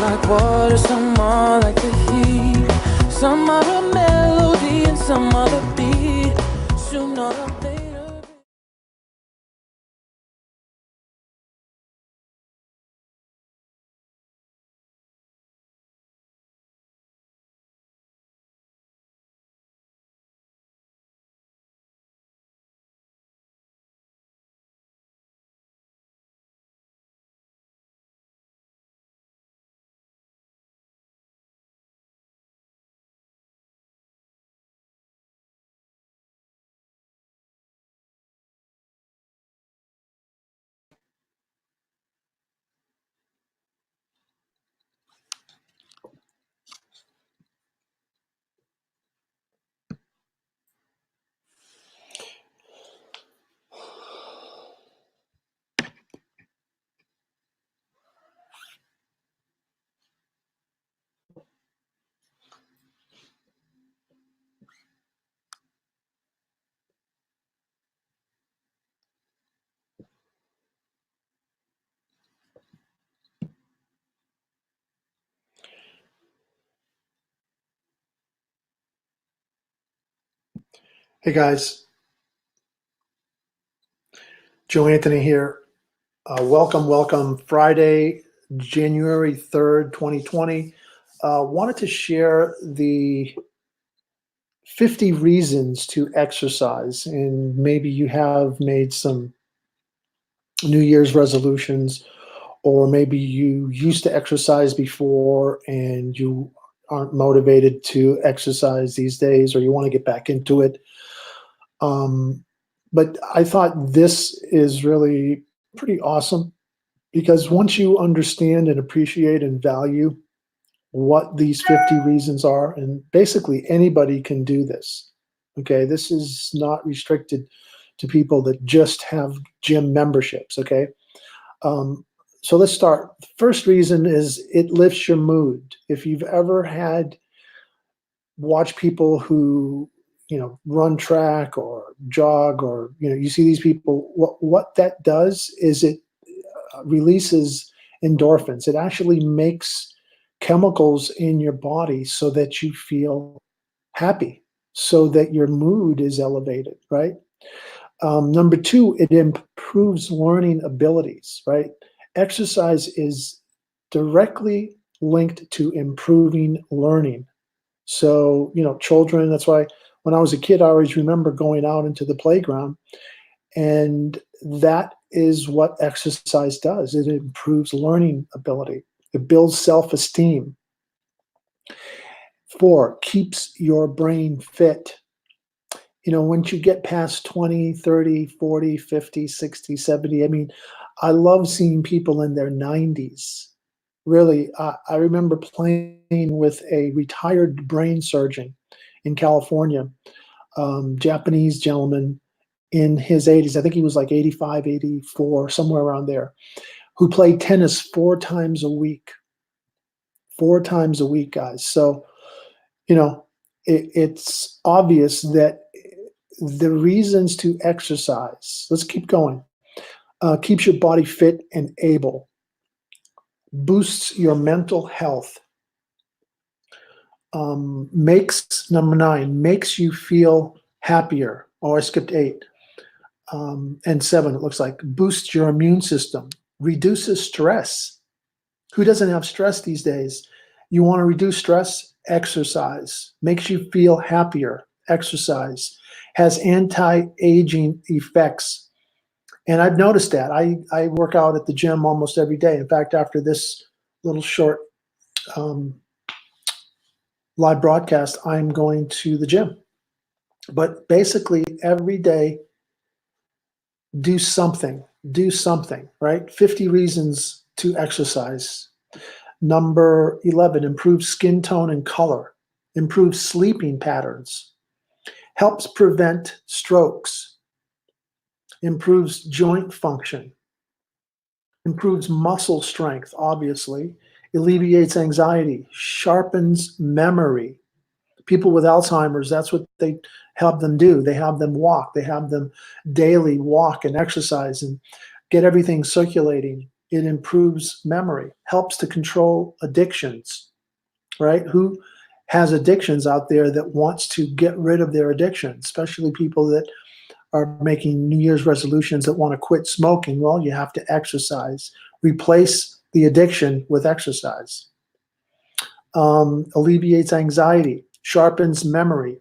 like water, some are like the heat. Some are a melody and some are the beat. Sooner or later. Hey guys, Joe Anthony here. Welcome. Friday, January 3rd, 2020. Wanted to share the 50 reasons to exercise. And maybe you have made some New Year's resolutions, or maybe you used to exercise before and you aren't motivated to exercise these days, or you want to get back into it. But I thought this is really pretty awesome because once you understand and appreciate and value what these 50 reasons are, and basically anybody can do this. Okay, this is not restricted to people that just have gym memberships. Okay, um, so let's start. The first reason is it lifts your mood. If you've ever had watch people who run track or jog, or you see these people, what that does is it releases endorphins. It actually makes chemicals in your body so that you feel happy, so that your mood is elevated, right? Number two, it improves learning abilities, right? Exercise is directly linked to improving learning. So, children, that's why when I was a kid, I always remember going out into the playground, and that is what exercise does. It improves learning ability. It builds self-esteem. Four, keeps your brain fit. Once you get past 20, 30, 40, 50, 60, 70, I mean, I love seeing people in their 90s. Really, I remember playing with a retired brain surgeon in California, Japanese gentleman in his 80s. I think he was like 85, 84, somewhere around there, who played tennis 4 times a week. 4 times a week, guys. So, you know, it's obvious that the reasons to exercise, let's keep going, keeps your body fit and able, boosts your mental health, makes, number 9, makes you feel happier. Oh, I skipped 8. And 7, it looks like, boosts your immune system, reduces stress. Who doesn't have stress these days? You want to reduce stress? Exercise. Makes you feel happier? Exercise. Has anti-aging effects. And I've noticed that. I work out at the gym almost every day. In fact, after this little short live broadcast, I'm going to the gym. But basically, every day, do something, right? 50 reasons to exercise. Number 11, improves skin tone and color, improves sleeping patterns, helps prevent strokes, improves joint function, improves muscle strength, obviously, alleviates anxiety, sharpens memory. People with Alzheimer's, that's what they have them do. They have them walk. They have them daily walk and exercise and get everything circulating. It improves memory, helps to control addictions, right? Who has addictions out there that wants to get rid of their addiction, especially people that are making New Year's resolutions that want to quit smoking? Well, you have to exercise. Replace the addiction with exercise. Alleviates anxiety, sharpens memory,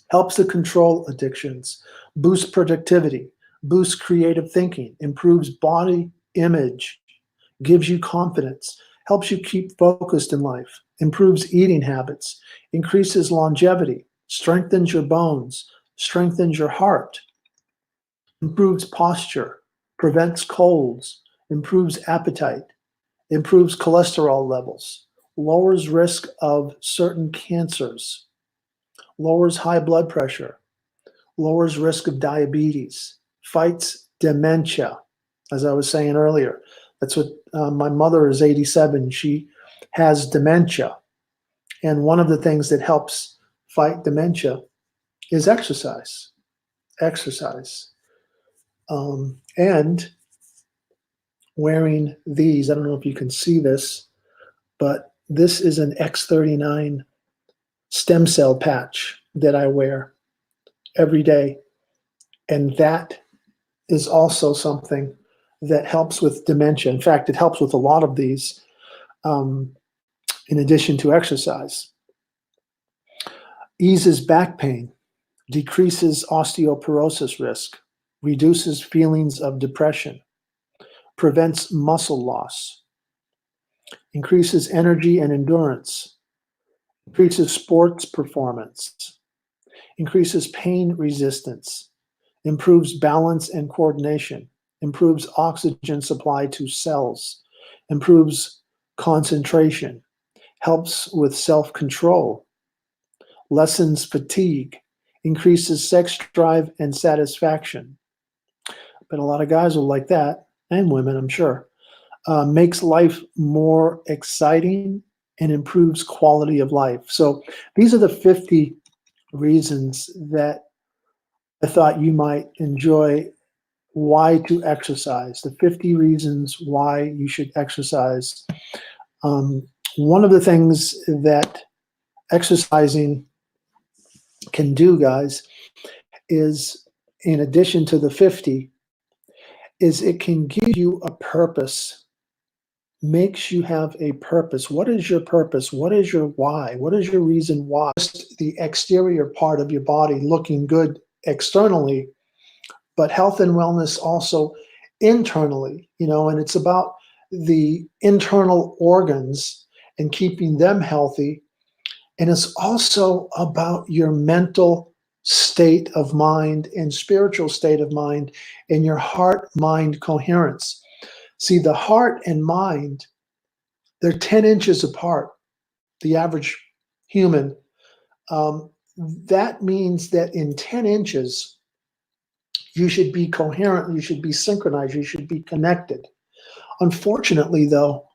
helps to control addictions, boosts productivity, boosts creative thinking, improves body image, gives you confidence, helps you keep focused in life, improves eating habits, increases longevity, strengthens your bones, strengthens your heart, improves posture, prevents colds, improves appetite, improves cholesterol levels, lowers risk of certain cancers, lowers high blood pressure, lowers risk of diabetes, fights dementia. As I was saying earlier, that's what my mother is 87. She has dementia. And one of the things that helps fight dementia is exercise. Exercise. And wearing these, I don't know if you can see this, but this is an X39 stem cell patch that I wear every day. And that is also something that helps with dementia. In fact, it helps with a lot of these in addition to exercise. Eases back pain, decreases osteoporosis risk, reduces feelings of depression, prevents muscle loss, increases energy and endurance, increases sports performance, increases pain resistance, improves balance and coordination, improves oxygen supply to cells, improves concentration, helps with self-control, lessens fatigue, increases sex drive and satisfaction. But a lot of guys will like that, and women, I'm sure. Makes life more exciting and improves quality of life. So these are the 50 reasons that I thought you might enjoy why to exercise, the 50 reasons why you should exercise. One of the things that exercising can do, guys, is in addition to the 50, is it can give you a purpose, makes you have a purpose. What is your purpose? What is your why? What is your reason why? Just the exterior part of your body looking good externally, but health and wellness also internally, and it's about the internal organs and keeping them healthy. And it's also about your mental state of mind and spiritual state of mind and your heart-mind coherence. See, the heart and mind, they're 10 inches apart, the average human. That means that in 10 inches, you should be coherent, you should be synchronized, you should be connected. Unfortunately, though,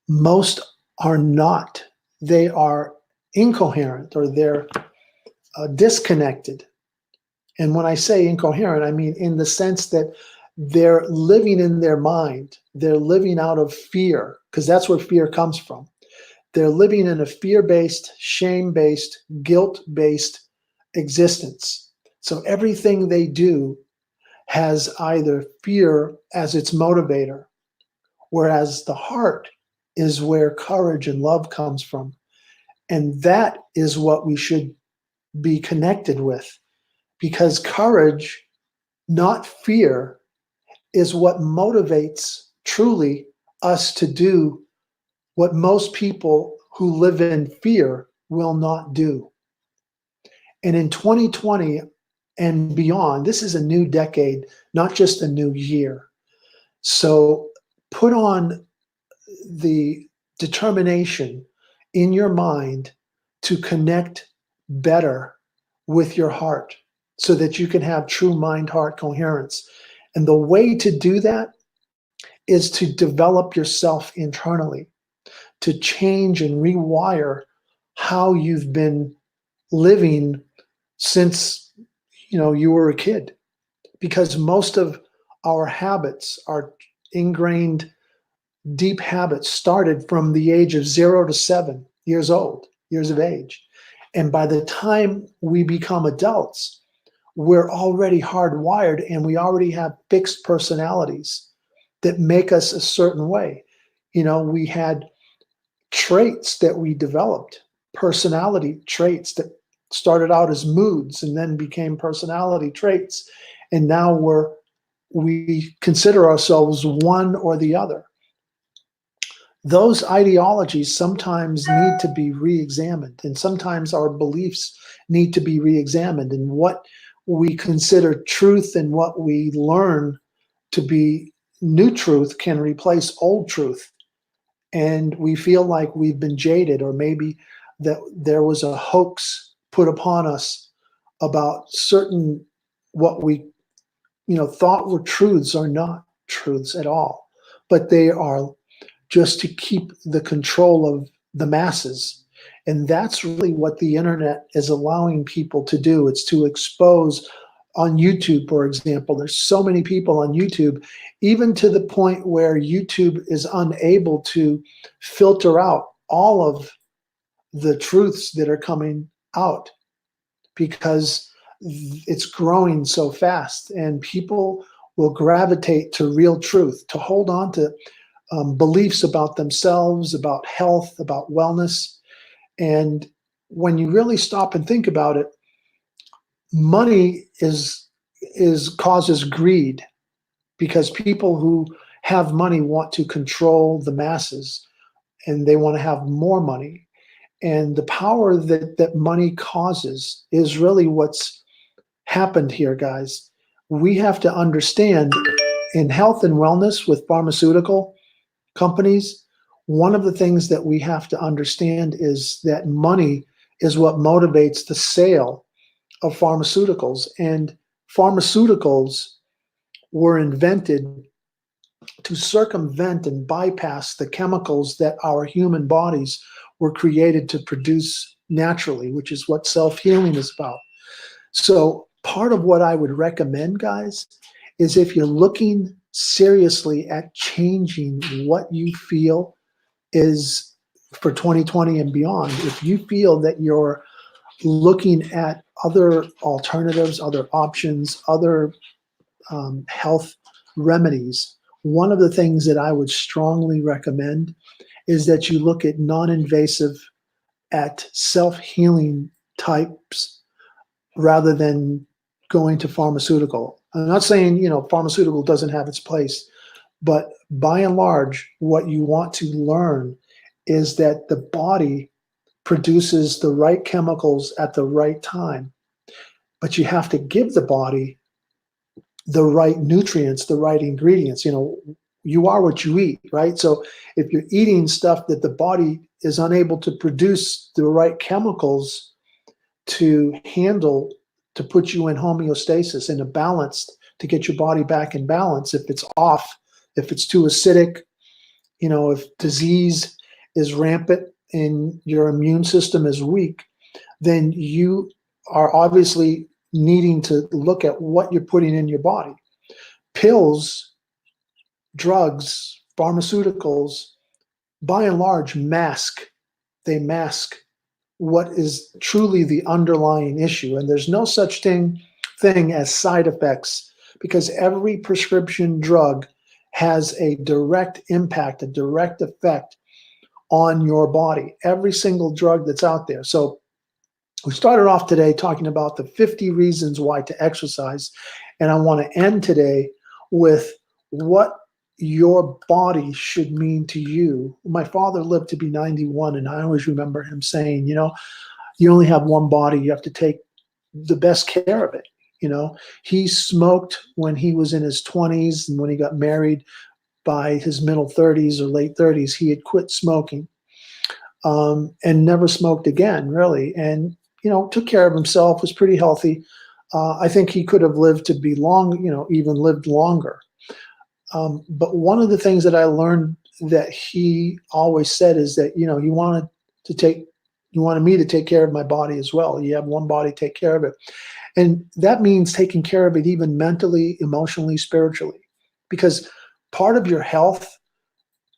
most are not. They are incoherent, or they're disconnected. And when I say incoherent, I mean in the sense that they're living in their mind. They're living out of fear, because that's where fear comes from. They're living in a fear-based, shame-based, guilt-based existence. So everything they do has either fear as its motivator, whereas the heart is where courage and love comes from. And that is what we should be connected with, because courage, not fear, is what motivates truly us to do what most people who live in fear will not do. And in 2020 and beyond, this is a new decade, not just a new year. So put on the determination in your mind to connect better with your heart so that you can have true mind-heart coherence. And the way to do that is to develop yourself internally, to change and rewire how you've been living since you were a kid. Because most of our habits are ingrained deep habits started from the age of 0 to 7 years old, years of age. And by the time we become adults, we're already hardwired and we already have fixed personalities that make us a certain way. You know, we had traits that we developed, personality traits that started out as moods and then became personality traits. And now we consider ourselves one or the other. Those ideologies sometimes need to be re-examined, and sometimes our beliefs need to be re-examined, and what we consider truth and what we learn to be new truth can replace old truth. And we feel like we've been jaded, or maybe that there was a hoax put upon us about certain what we thought were truths are not truths at all, but they are just to keep the control of the masses. And that's really what the internet is allowing people to do. It's to expose. On YouTube, for example, there's so many people on YouTube, even to the point where YouTube is unable to filter out all of the truths that are coming out because it's growing so fast, and people will gravitate to real truth, to hold on to beliefs about themselves, about health, about wellness. And when you really stop and think about it, money causes greed, because people who have money want to control the masses and they want to have more money. And the power that money causes is really what's happened here, guys. We have to understand, in health and wellness with pharmaceutical companies, one of the things that we have to understand is that money is what motivates the sale of pharmaceuticals. And pharmaceuticals were invented to circumvent and bypass the chemicals that our human bodies were created to produce naturally, which is what self-healing is about. So part of what I would recommend, guys, is if you're looking seriously at changing what you feel is for 2020 and beyond, if you feel that you're looking at other alternatives, other options, other health remedies, one of the things that I would strongly recommend is that you look at non-invasive, at self-healing types rather than going to pharmaceutical. I'm not saying, pharmaceutical doesn't have its place, but by and large, what you want to learn is that the body produces the right chemicals at the right time, but you have to give the body the right nutrients, the right ingredients. You are what you eat, right? So if you're eating stuff that the body is unable to produce the right chemicals to handle, to put you in homeostasis, in a balance, to get your body back in balance, if it's off, if it's too acidic, if disease is rampant and your immune system is weak, then you are obviously needing to look at what you're putting in your body. Pills, drugs, pharmaceuticals, by and large, they mask what is truly the underlying issue. And there's no such thing as side effects, because every prescription drug has a direct impact, a direct effect on your body. Every single drug that's out there. So we started off today talking about the 50 reasons why to exercise. And I want to end today with what your body should mean to you. My father lived to be 91, and I always remember him saying, you only have one body. You have to take the best care of it. He smoked when he was in his 20s, and when he got married by his middle 30s or late 30s, he had quit smoking and never smoked again, really. And, took care of himself, was pretty healthy. I think he could have lived to be even lived longer. But one of the things that I learned that he always said is that, he wanted me to take care of my body as well. You have one body, take care of it. And that means taking care of it even mentally, emotionally, spiritually. Because part of your health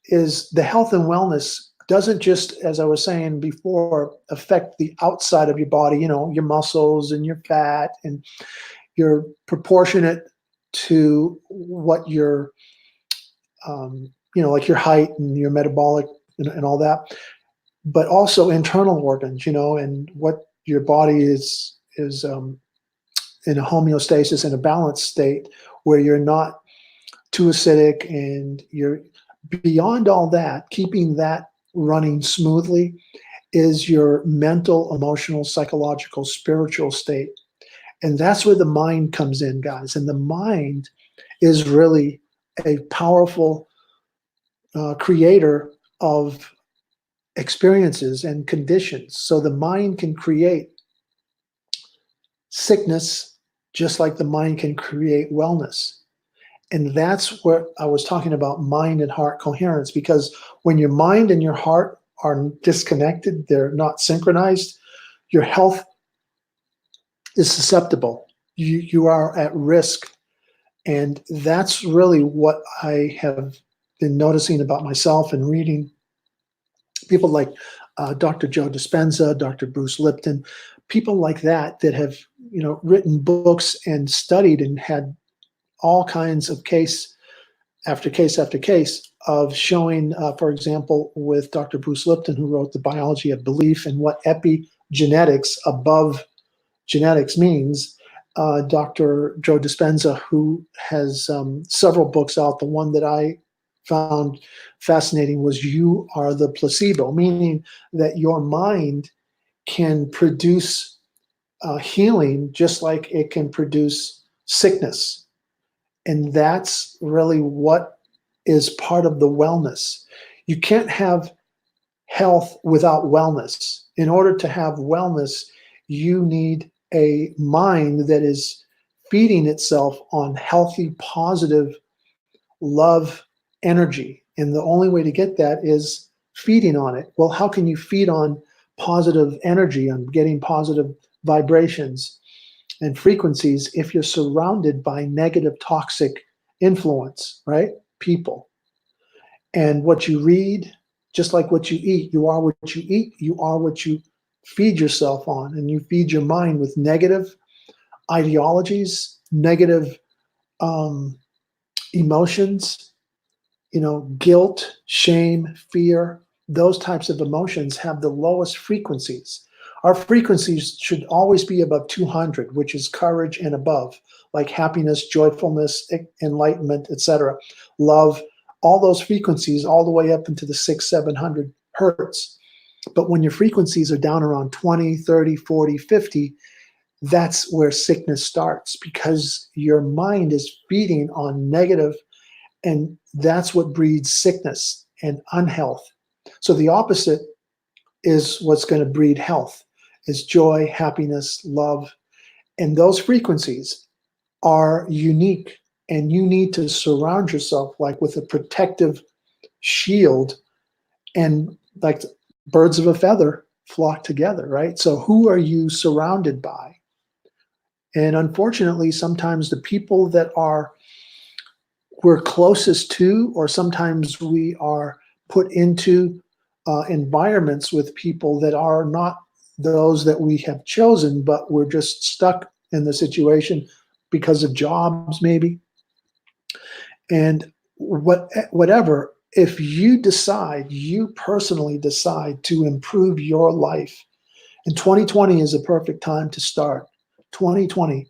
is the health and wellness doesn't just, as I was saying before, affect the outside of your body, your muscles and your fat, and you're proportionate to what your, like your height and your metabolic and all that, but also internal organs, and what your body is in a homeostasis, in a balanced state where you're not too acidic, and you're beyond all that, keeping that running smoothly is your mental, emotional, psychological, spiritual state. And that's where the mind comes in, guys. And the mind is really a powerful creator of experiences and conditions. So the mind can create sickness just like the mind can create wellness. And that's what I was talking about, mind and heart coherence, because when your mind and your heart are disconnected, they're not synchronized, your health is susceptible. You are at risk. And that's really what I have been noticing about myself and reading people like Dr. Joe Dispenza, Dr. Bruce Lipton, people like that have, written books and studied and had all kinds of case after case after case of showing, for example, with Dr. Bruce Lipton, who wrote The Biology of Belief and what epigenetics above genetics means. Dr. Joe Dispenza, who has several books out. The one that I found fascinating was You Are the Placebo, meaning that your mind can produce healing just like it can produce sickness. And that's really what is part of the wellness. You can't have health without wellness. In order to have wellness, you need a mind that is feeding itself on healthy, positive love energy. And the only way to get that is feeding on it. Well, how can you feed on positive energy, on getting positive vibrations and frequencies if you're surrounded by negative, toxic influence, right? People. And what you read, just like what you eat, you are what you eat, you are what you feed yourself on. And you feed your mind with negative ideologies, negative emotions, guilt, shame, fear. Those types of emotions have the lowest frequencies. Our frequencies should always be above 200, which is courage and above, like happiness, joyfulness, enlightenment, etc. Love, all those frequencies all the way up into the 600-700 hertz. But when your frequencies are down around 20, 30, 40, 50, that's where sickness starts, because your mind is feeding on negative, and that's what breeds sickness and unhealth. So the opposite is what's going to breed health, is joy, happiness, love. And those frequencies are unique, and you need to surround yourself like with a protective shield, and like birds of a feather flock together, right? So who are you surrounded by? And unfortunately, sometimes the people that we're closest to, or sometimes we are put into environments with people that are not those that we have chosen, but we're just stuck in the situation because of jobs, maybe. And whatever, if you personally decide to improve your life, and 2020 is a perfect time to start. 2020,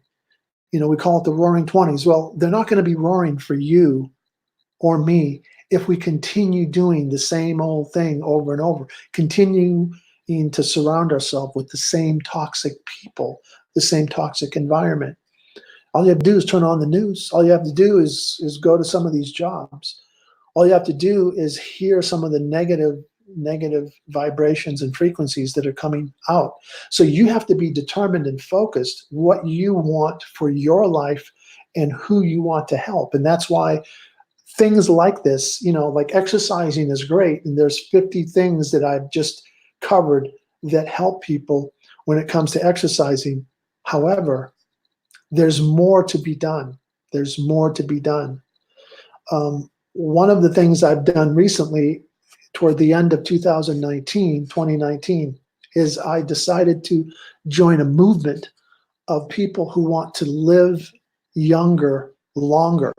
we call it the roaring 20s. Well, they're not going to be roaring for you or me if we continue doing the same old thing over and over, continuing to surround ourselves with the same toxic people, the same toxic environment. All you have to do is turn on the news. All you have to do is go to some of these jobs. All you have to do is hear some of the negative vibrations and frequencies that are coming out. So you have to be determined and focused what you want for your life and who you want to help. And that's why things like this, like exercising is great. And there's 50 things that I've just covered that help people when it comes to exercising. However, there's more to be done. There's more to be done. one of the things I've done recently toward the end of 2019, is I decided to join a movement of people who want to live younger, longer.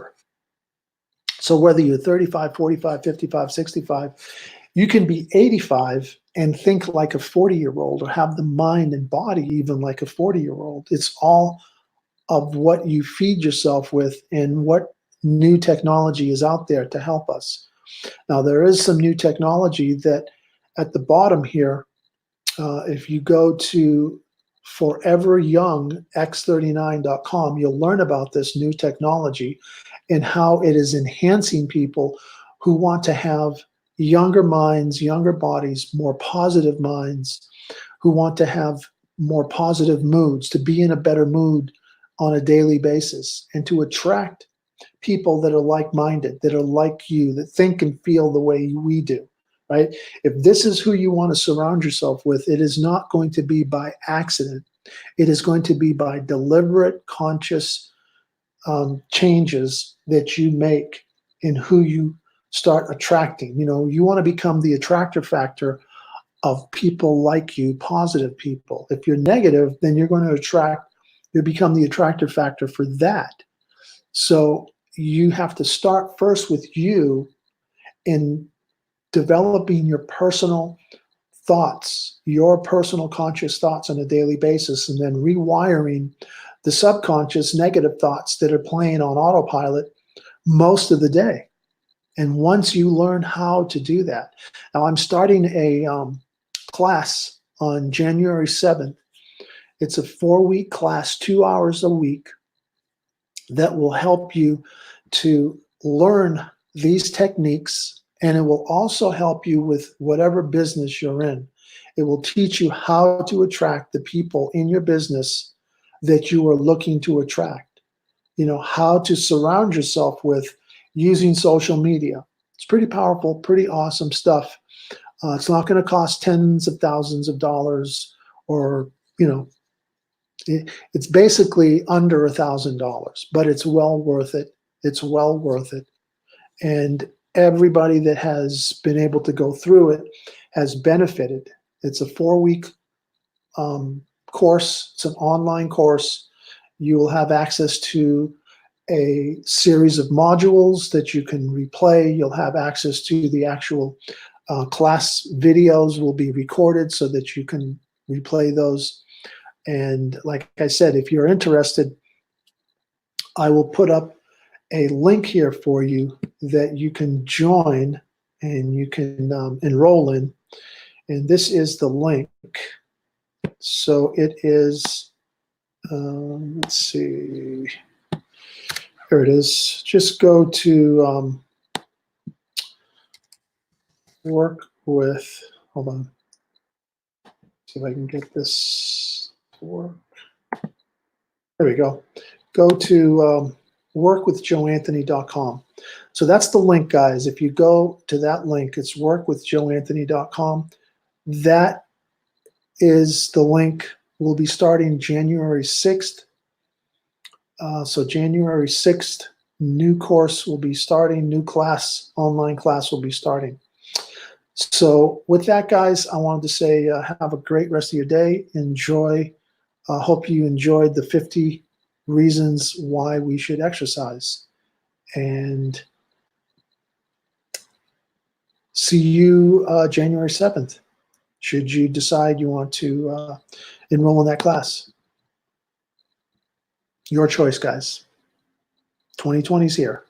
So whether you're 35, 45, 55, 65, you can be 85 and think like a 40-year-old, or have the mind and body even like a 40-year-old. It's all of what you feed yourself with and what new technology is out there to help us. Now, there is some new technology that at the bottom here, if you go to foreveryoungx39.com, you'll learn about this new technology and how it is enhancing people who want to have younger minds, younger bodies, more positive minds, who want to have more positive moods, to be in a better mood on a daily basis, and to attract people that are like-minded, that are like you, that think and feel the way we do, right? If this is who you want to surround yourself with, it is not going to be by accident. It is going to be by deliberate, conscious changes that you make in who you start attracting. You know, you want to become the attractor factor of people like you, positive people. If you're negative, then you're going to you become the attractor factor for that. So you have to start first with you in developing your personal thoughts, your personal conscious thoughts on a daily basis, and then rewiring the subconscious negative thoughts that are playing on autopilot most of the day. And once you learn how to do that, now I'm starting a class on January 7th. It's a 4-week class, 2 hours a week, that will help you to learn these techniques, and it will also help you with whatever business you're in. It will teach you how to attract the people in your business that you are looking to attract. You know, how to surround yourself with using social media. It's pretty powerful, pretty awesome stuff. It's not going to cost tens of thousands of dollars, or, you know, it's basically under $1,000, but it's well worth it. It's well worth it. And everybody that has been able to go through it has benefited. It's a 4-week course. It's an online course. You will have access to a series of modules that you can replay. You'll have access to the actual class videos will be recorded so that you can replay those. And like I said, if you're interested, I will put up a link here for you that you can join and you can enroll in. And this is the link. So it is, let's see, here it is. Just go to work with, hold on, see if I can get this to work. There we go. Go to workwithjoeanthony.com. So that's the link, guys. If you go to that link, it's workwithjoeanthony.com. That is the link. We'll be starting January 6th. So January 6th, new course will be starting, new class, online class will be starting. So with that, guys, I wanted to say have a great rest of your day. Enjoy. Hope you enjoyed the 50 reasons why we should exercise. And see you January 7th, should you decide you want to enroll in that class. Your choice, guys. 2020 is here.